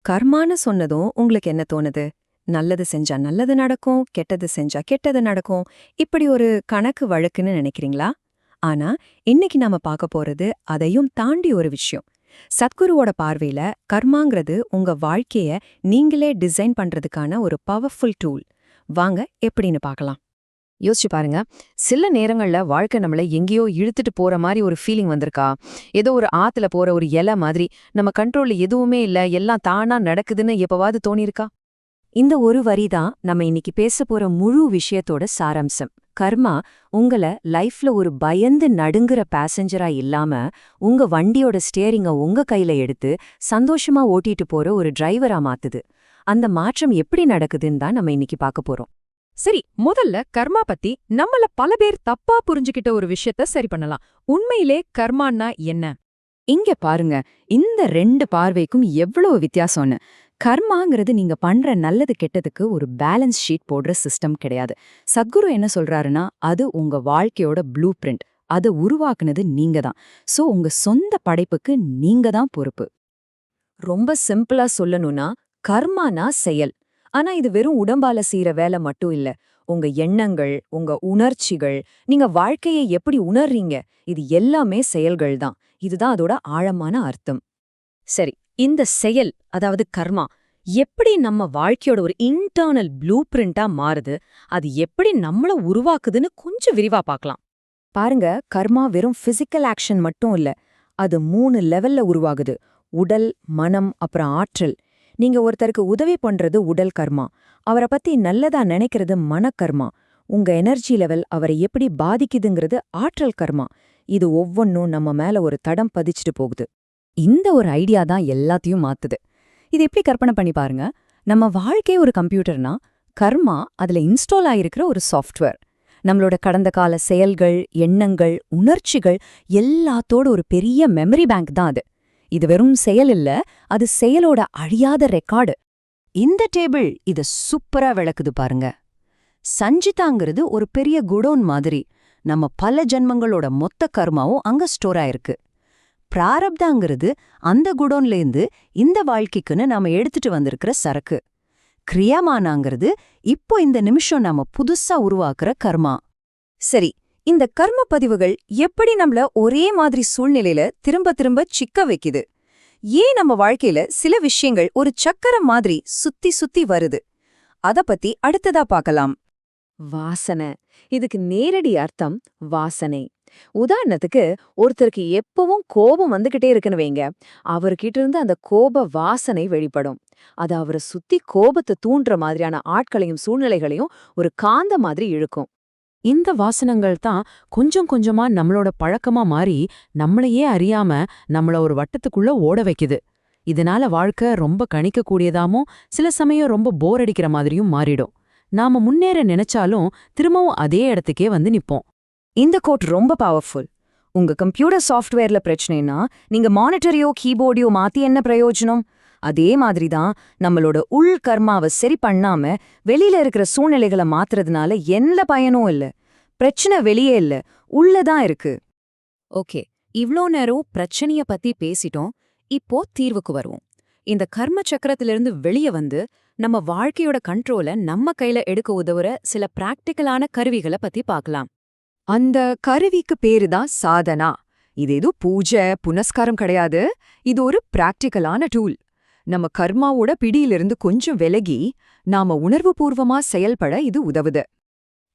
கர்மான்னு சொன்னதும் உங்களுக்கு என்ன தோணுது? நல்லது செஞ்சா நல்லது நடக்கும், கெட்டது செஞ்சா கெட்டது நடக்கும். இப்படி ஒரு கணக்கு வழக்குன்னு நினைக்கிறீங்களா? ஆனா, இன்னைக்கு நாம பார்க்க போறது அதையும் தாண்டி ஒரு விஷயம். சத்குருவோட பார்வையில கர்மாங்கிறது உங்க வாழ்க்கைய நீங்களே டிசைன் பண்றதுக்கான ஒரு பவர்ஃபுல் டூல். வாங்க எப்படின்னு பார்க்கலாம். யோசிச்சு பாருங்க. சில நேரங்கள்ல வாழ்க்கை நம்மள எங்கேயோ இழுத்துட்டு போற மாதிரி ஒரு ஃபீலிங் வந்திருக்கா? ஏதோ ஒரு ஆத்துல போற ஒரு இலை மாதிரி நம்ம கண்ட்ரோல்ல எதுவுமே இல்ல, எல்லாம் தானா நடக்குதுன்னு எப்பவாவது தோணியிருக்கா? இந்த ஒரு வரி தான் நம்ம இன்னைக்கு பேச போற முழு விஷயத்தோட சாராம்சம். கர்மா உங்கள லைஃப்ல ஒரு பயந்து நடுங்குற பேசஞ்சரா இல்லாம, உங்க வண்டியோட ஸ்டியரிங்க உங்க கையில எடுத்து சந்தோஷமா ஓட்டிட்டு போற ஒரு டிரைவரா மாத்துது. அந்த மாற்றம் எப்படி நடக்குதுன்னு தான் நம்ம இன்னைக்கு பார்க்க போறோம். சரி, முதல்ல கர்மா பத்தி நம்மள பல பேர் தப்பா புரிஞ்சுகிட்ட ஒரு விஷயத்த சரி பண்ணலாம். உண்மையிலே கர்மான்னா என்ன? இங்க பாருங்க, இந்த ரெண்டு பார்வைக்கும் எவ்வளவு வித்தியாசம்னு. கர்மாங்கிறது நீங்க பண்ற நல்லது கெட்டதுக்கு ஒரு பேலன்ஸ் ஷீட் போடுற சிஸ்டம் கிடையாது. சத்குரு என்ன சொல்றாருன்னா, அது உங்க வாழ்க்கையோட ப்ளூ பிரிண்ட். அதை உருவாக்குனது நீங்க தான். சோ உங்க சொந்த படைப்புக்கு நீங்க தான் பொறுப்பு. ரொம்ப சிம்பிளா சொல்லணும்னா, கர்மானா செயல். ஆனா இது வெறும் உடம்பால செய்யற வேலை மட்டும் இல்ல. உங்க எண்ணங்கள், உங்க உணர்ச்சிகள், நீங்க வாழ்க்கையை எப்படி உணர்றீங்க, இது எல்லாமே செயல்கள் தான். இதுதான் அதோட ஆழமான அர்த்தம். சரி, இந்த செயல், அதாவது கர்மா, எப்படி நம்ம வாழ்க்கையோட ஒரு இன்டர்னல் ப்ளூ பிரிண்டா மாறுது, அது எப்படி நம்மள உருவாக்குதுன்னு கொஞ்சம் விரிவா பார்க்கலாம். பாருங்க, கர்மா வெறும் பிசிக்கல் ஆக்ஷன் மட்டும் இல்ல. அது 3 லெவல்ல உருவாகுது. உடல், மனம், அப்புறம் ஆற்றல். நீங்க ஒருத்தருக்கு உதவி பண்றது உடல் கர்மா. அவரை பத்தி நல்லதா நினைக்கிறது மனக்கர்மா. உங்க எனர்ஜி லெவல் அவரை எப்படி பாதிக்குதுங்கிறது ஆற்றல் கர்மா. இது ஒவ்வொன்னும் நம்ம மேல ஒரு தடம் பதிச்சுட்டு போகுது. இந்த ஒரு ஐடியா தான் எல்லாத்தையும் மாத்துது. இது எப்படி கற்பனை பண்ணி பாருங்க. நம்ம வாழ்க்கை ஒரு கம்ப்யூட்டர்னா, கர்மா அதுல இன்ஸ்டால் ஆயிருக்கிற ஒரு சாஃப்ட்வேர். நம்மளோட கடந்த கால செயல்கள், எண்ணங்கள், உணர்ச்சிகள் எல்லாத்தோட ஒரு பெரிய மெமரி பேங்க் தான் அது. இது வெறும் செயல் இல்ல, அது செயலோட அழியாத ரெக்கார்டு. இந்த டேபிள் இத சூப்பரா விளக்குது பாருங்க. சஞ்சிதாங்கிறது ஒரு பெரிய குடோன் மாதிரி. நம்ம பல ஜென்மங்களோட மொத்த கர்மாவும் அங்க ஸ்டோர் ஆயிருக்கு. பிராரப்தாங்கிறது அந்த குடோன்லேருந்து இந்த வாழ்க்கைக்குன்னு நாம எடுத்துட்டு வந்திருக்கிற சரக்கு. கிரியாமானாங்கிறது இப்போ இந்த நிமிஷம் நாம புதுசா உருவாக்குற கர்மா. சரி, இந்த கர்ம பதிவுகள் எப்படி நம்மள ஒரே மாதிரி சூழ்நிலையில திரும்ப திரும்ப சிக்க வைக்குது? ஏன் நம்ம வாழ்க்கையில சில விஷயங்கள் ஒரு சக்கரம் மாதிரி சுத்தி சுத்தி வருது? அத பத்தி அடுத்ததா பார்க்கலாம். வாசனை. இதுக்கு நேரடி அர்த்தம் வாசனை. உதாரணத்துக்கு, ஒருத்தருக்கு எப்பவும் கோபம் வந்துகிட்டே இருக்குன்னு வைங்க. அவர்கிட்ட இருந்து அந்த கோப வாசனை வெளிப்படும். அது அவரை சுத்தி கோபத்தை தூண்டுற மாதிரியான ஆட்களையும் சூழ்நிலைகளையும் ஒரு காந்த மாதிரி இழுக்கும். இந்த வாசனங்கள் தான் கொஞ்சம் கொஞ்சமா நம்மளோட பழக்கமா மாறி நம்மளையே அறியாம நம்மள ஒரு வட்டத்துக்குள்ள ஓட வைக்குது. இதனால வாழ்க்கை ரொம்ப கணிக்கக்கூடியதாமோ, சில சமயம் ரொம்ப போர் அடிக்கிற மாதிரியும் மாறிடும். நாம முன்னேற நினைச்சாலும் திரும்பவும் அதே இடத்துக்கே வந்து நிப்போம். இந்த கோட் ரொம்ப பவர்ஃபுல். உங்க கம்ப்யூட்டர் சாஃப்ட்வேர்ல பிரச்சனைனா, நீங்க மானிட்டரையோ கீபோர்டையோ மாத்தி என்ன பிரயோஜனம்? அதே மாதிரி தான் நம்மளோட உள் கர்மாவை சரி பண்ணாம வெளியில இருக்கிற சூழ்நிலைகளை மாத்துறதுனால எந்த பயனும் இல்ல. பிரச்சனை வெளியே இல்ல, உள்ளதான் இருக்கு. ஓகே, இவ்ளோ நேரம் பிரச்சனைய பத்தி பேசிட்டோம். இப்போ தீர்வுக்கு வருவோம். இந்த கர்ம சக்கரத்திலிருந்து வெளியே வந்து நம்ம வாழ்க்கையோட கண்ட்ரோலை நம்ம கையில எடுக்க உதவுற சில பிராக்டிக்கலான கருவிகளை பத்தி பார்க்கலாம். அந்த கருவிக்கு பேரு தான் சாதனா. இது ஏதோ பூஜை புனஸ்காரம் கிடையாது. இது ஒரு பிராக்டிக்கலான டூல். நம்ம கர்மாவோட பிடியிலிருந்து கொஞ்சம் விலகி நாம உணர்வுபூர்வமா செயல்பட இது உதவுது.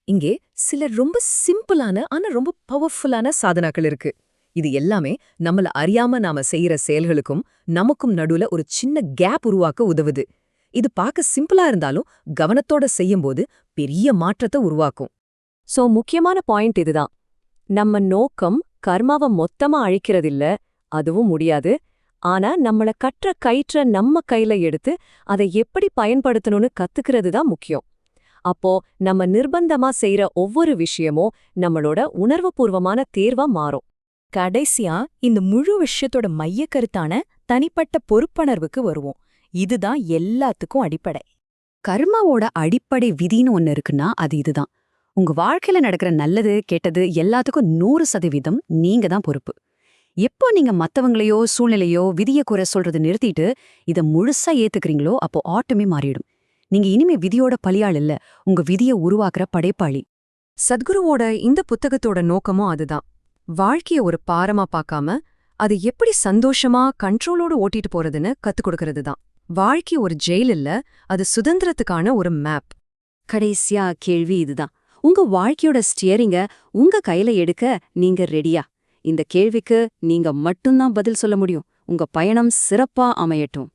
இங்கே சில ரொம்ப சிம்பிளான ஆனா ரொம்ப பவர்ஃபுல்லான சாதனாக்கள் இருக்கு. இது எல்லாமே நம்மள அறியாம நாம செய்யற செயல்களுக்கும் நமக்கும் நடுவுல ஒரு சின்ன கேப் உருவாக்க உதவுது. இது பார்க்க சிம்பிளா இருந்தாலும் கவனத்தோட செய்யும்போது பெரிய மாற்றத்தை உருவாக்கும். சோ முக்கியமான பாயிண்ட் இதுதான். நம்ம நோக்கம் கர்மாவை மொத்தமா அழிக்கிறதில்ல, அதுவும் முடியாது. ஆனா நம்மள கற்ற கயிற்ற நம்ம கையில எடுத்து அதை எப்படி பயன்படுத்தணும்னு கத்துக்கிறது தான் முக்கியம். அப்போ நம்ம நிர்பந்தமா செய்யற ஒவ்வொரு விஷயமும் நம்மளோட உணர்வுபூர்வமான தேர்வா மாறும். கடைசியா இந்த முழு விஷயத்தோட மையக்கருத்தான தனிப்பட்ட பொறுப்புணர்வுக்கு வருவோம். இதுதான் எல்லாத்துக்கும் அடிப்படை. கர்மாவோட அடிப்படை விதின்னு ஒன்னு இருக்குன்னா அது இதுதான். உங்க வாழ்க்கையில நடக்கிற நல்லது கெட்டது எல்லாத்துக்கும் 100% நீங்க தான் பொறுப்பு. எப்போ நீங்க மத்தவங்களையோ சூழ்நிலையோ விதிய குறை சொல்றது நிறுத்திட்டு இத முழுசா ஏத்துக்கிறீங்களோ அப்போ ஆட்டமே மாறிடும். நீங்க இனிமே விதியோட பலியாள் இல்ல, உங்க விதிய உருவாக்குற படைப்பாளி. சத்குருவோட இந்த புத்தகத்தோட நோக்கமும் அதுதான். வாழ்க்கைய ஒரு பாரமா பார்க்காம அது எப்படி சந்தோஷமா கண்ட்ரோலோட ஓட்டிட்டு போறதுன்னு கத்துக் கொடுக்கறது தான். வாழ்க்கை ஒரு ஜெயில் இல்ல, அது சுதந்திரத்துக்கான ஒரு மேப். கடைசியா கேள்வி இதுதான். உங்க வாழ்க்கையோட ஸ்டியரிங்க உங்க கையில எடுக்க நீங்க ரெடியா? இந்த கேள்விக்கு நீங்க மட்டும்தான் பதில் சொல்ல முடியும். உங்க பயணம் சிறப்பா அமையட்டும்.